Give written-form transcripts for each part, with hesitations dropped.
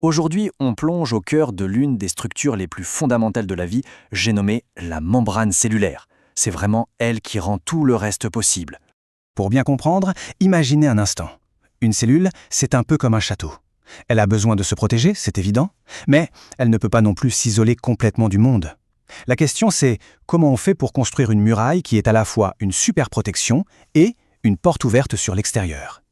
Aujourd'hui, on plonge au cœur de l'une des structures les plus fondamentales de la vie, j'ai nommé la membrane cellulaire. C'est vraiment elle qui rend tout le reste possible. Pour bien comprendre, imaginez un instant. Une cellule, c'est un peu comme un château. Elle a besoin de se protéger, c'est évident, mais elle ne peut pas non plus s'isoler complètement du monde. La question c'est comment on fait pour construire une muraille qui est à la fois une super protection et une porte ouverte sur l'extérieur.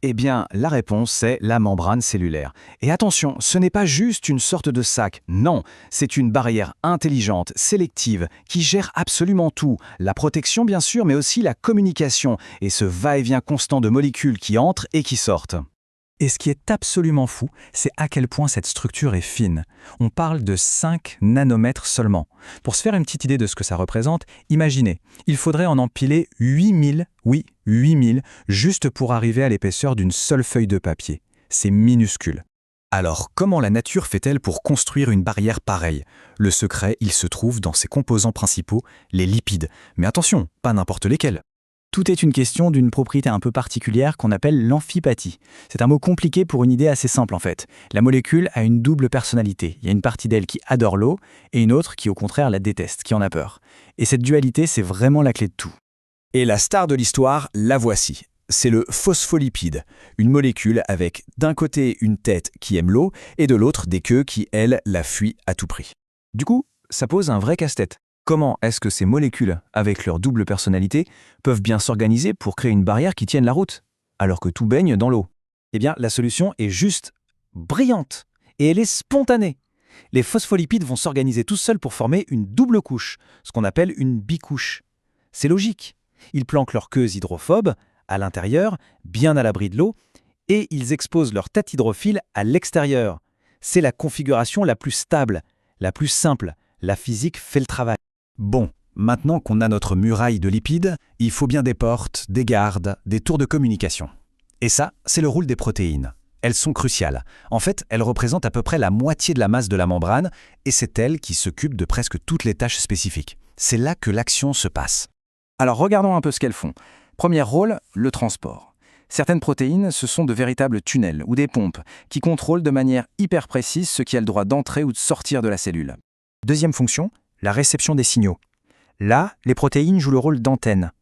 Eh bien, la réponse, c'est la membrane cellulaire. Et attention, ce n'est pas juste une sorte de sac, non, c'est une barrière intelligente, sélective, qui gère absolument tout. La protection, bien sûr, mais aussi la communication, et ce va-et-vient constant de molécules qui entrent et qui sortent. Et ce qui est absolument fou, c'est à quel point cette structure est fine. On parle de 5 nanomètres seulement. Pour se faire une petite idée de ce que ça représente, imaginez, il faudrait en empiler 8000, oui, 8000, juste pour arriver à l'épaisseur d'une seule feuille de papier. C'est minuscule. Alors, comment la nature fait-elle pour construire une barrière pareille? Le secret, il se trouve dans ses composants principaux, les lipides. Mais attention, pas n'importe lesquels. Tout est une question d'une propriété un peu particulière qu'on appelle l'amphipathie. C'est un mot compliqué pour une idée assez simple en fait. La molécule a une double personnalité. Il y a une partie d'elle qui adore l'eau et une autre qui au contraire la déteste, qui en a peur. Et cette dualité, c'est vraiment la clé de tout. Et la star de l'histoire, la voici. C'est le phospholipide, une molécule avec d'un côté une tête qui aime l'eau et de l'autre des queues qui, elles, la fuient à tout prix. Du coup, ça pose un vrai casse-tête. Comment est-ce que ces molécules, avec leur double personnalité, peuvent bien s'organiser pour créer une barrière qui tienne la route, alors que tout baigne dans l'eau? Eh bien, la solution est juste brillante et elle est spontanée. Les phospholipides vont s'organiser tout seuls pour former une double couche, ce qu'on appelle une bicouche. C'est logique. Ils planquent leurs queues hydrophobes à l'intérieur, bien à l'abri de l'eau, et ils exposent leur tête hydrophile à l'extérieur. C'est la configuration la plus stable, la plus simple. La physique fait le travail. Bon, maintenant qu'on a notre muraille de lipides, il faut bien des portes, des gardes, des tours de communication. Et ça, c'est le rôle des protéines. Elles sont cruciales. En fait, elles représentent à peu près la moitié de la masse de la membrane, et c'est elles qui s'occupent de presque toutes les tâches spécifiques. C'est là que l'action se passe. Alors regardons un peu ce qu'elles font. Premier rôle, le transport. Certaines protéines, ce sont de véritables tunnels ou des pompes qui contrôlent de manière hyper précise ce qui a le droit d'entrer ou de sortir de la cellule. Deuxième fonction, la réception des signaux. Là, les protéines jouent le rôle d'antenne.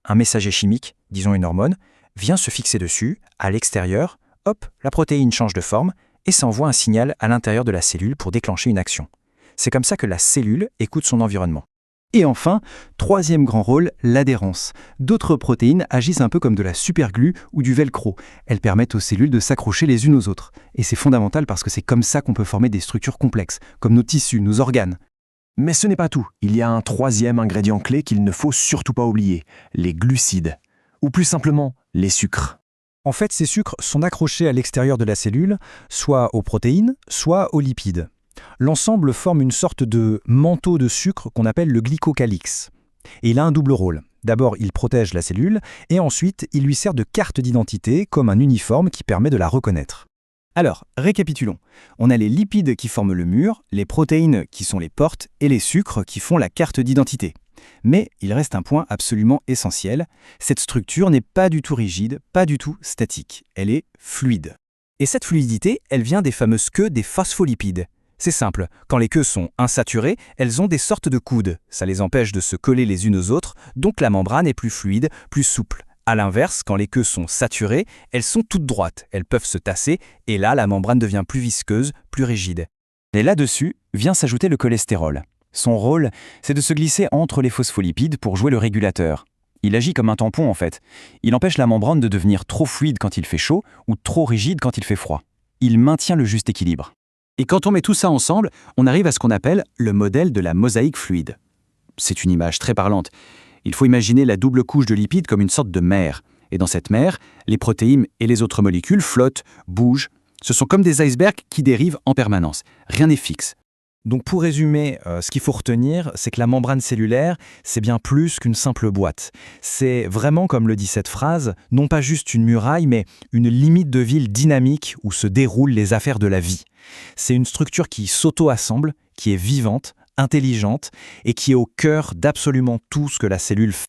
Un messager chimique, disons une hormone, vient se fixer dessus, à l'extérieur, hop, la protéine change de forme et s'envoie un signal à l'intérieur de la cellule pour déclencher une action. C'est comme ça que la cellule écoute son environnement. Et enfin, troisième grand rôle, l'adhérence. D'autres protéines agissent un peu comme de la superglue ou du velcro. Elles permettent aux cellules de s'accrocher les unes aux autres. Et c'est fondamental parce que c'est comme ça qu'on peut former des structures complexes, comme nos tissus, nos organes. Mais ce n'est pas tout. Il y a un troisième ingrédient clé qu'il ne faut surtout pas oublier, les glucides. Ou plus simplement, les sucres. En fait, ces sucres sont accrochés à l'extérieur de la cellule, soit aux protéines, soit aux lipides. L'ensemble forme une sorte de manteau de sucre qu'on appelle le glycocalyx. Et il a un double rôle. D'abord, il protège la cellule, et ensuite, il lui sert de carte d'identité comme un uniforme qui permet de la reconnaître. Alors, récapitulons. On a les lipides qui forment le mur, les protéines qui sont les portes et les sucres qui font la carte d'identité. Mais il reste un point absolument essentiel. Cette structure n'est pas du tout rigide, pas du tout statique. Elle est fluide. Et cette fluidité, elle vient des fameuses queues des phospholipides. C'est simple, quand les queues sont insaturées, elles ont des sortes de coudes. Ça les empêche de se coller les unes aux autres, donc la membrane est plus fluide, plus souple. A l'inverse, quand les queues sont saturées, elles sont toutes droites, elles peuvent se tasser, et là, la membrane devient plus visqueuse, plus rigide. Et là-dessus vient s'ajouter le cholestérol. Son rôle, c'est de se glisser entre les phospholipides pour jouer le régulateur. Il agit comme un tampon en fait. Il empêche la membrane de devenir trop fluide quand il fait chaud ou trop rigide quand il fait froid. Il maintient le juste équilibre. Et quand on met tout ça ensemble, on arrive à ce qu'on appelle le modèle de la mosaïque fluide. C'est une image très parlante. Il faut imaginer la double couche de lipides comme une sorte de mer. Et dans cette mer, les protéines et les autres molécules flottent, bougent. Ce sont comme des icebergs qui dérivent en permanence. Rien n'est fixe. Donc pour résumer, ce qu'il faut retenir, c'est que la membrane cellulaire, c'est bien plus qu'une simple boîte. C'est vraiment, comme le dit cette phrase, non pas juste une muraille, mais une limite de ville dynamique où se déroulent les affaires de la vie. C'est une structure qui s'auto-assemble, qui est vivante, intelligente et qui est au cœur d'absolument tout ce que la cellule fait.